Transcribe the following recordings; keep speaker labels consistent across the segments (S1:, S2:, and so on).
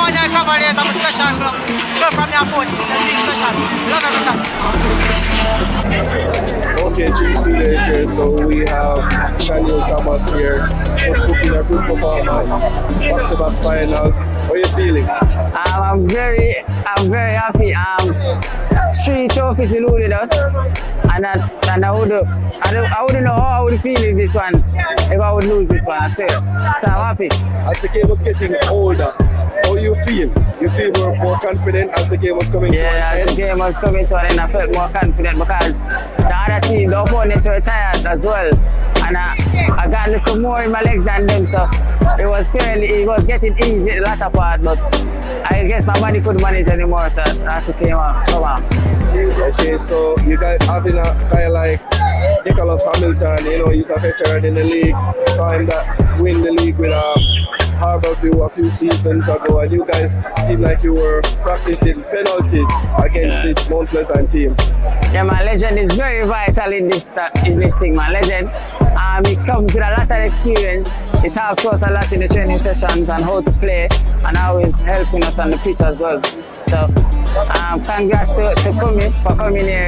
S1: Cavalier, Cavalier is a special club. Club from your 40s, it's big special. Love every time.
S2: Okay, G Studio is here, so we have Chanel Thomas here, putting a good performance, back-to-back finals. How are you feeling?
S3: I'm very happy. 3 trophies eluded us, and I wouldn't know how I would feel in this one if I would lose this one. I swear. So I'm happy.
S2: As the game was getting older, how you feel? You feel more confident as the game was coming to an
S3: Yeah, as
S2: end?
S3: the game was coming to an end, I felt more confident because the other team, the opponents were tired as well, and I got a little more in my legs than them, so it was getting easy the latter part, but I guess my body couldn't manage anymore, so I had to come on.
S2: Okay, so you guys having a guy like Nicholas Hamilton, you know, he's a veteran in the league, saw him that win the league with Harborview a few seasons ago, and you guys seem like you were practicing penalties against this Mount Pleasant team.
S3: Yeah, my legend is very vital in this thing, my legend. He comes with a lot of experience. He talks to us a lot in the training sessions on how to play and how he's helping us on the pitch as well. So, congrats to Cummy for coming here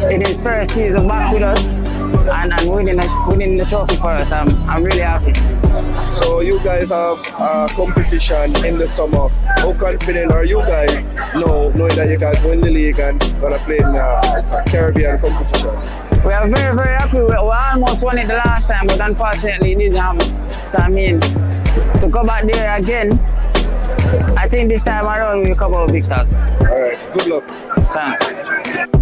S3: in his first season back with us and winning the trophy for us. I'm really happy.
S2: So you guys have a competition in the summer. How confident are you guys now, knowing that you guys win the league and gonna play in a Caribbean competition?
S3: We are very, very happy. We almost won it the last time, but unfortunately it didn't happen. So I mean, to go back there again, I think this time around we'll come out victors.
S2: All right, good luck.
S3: Thanks.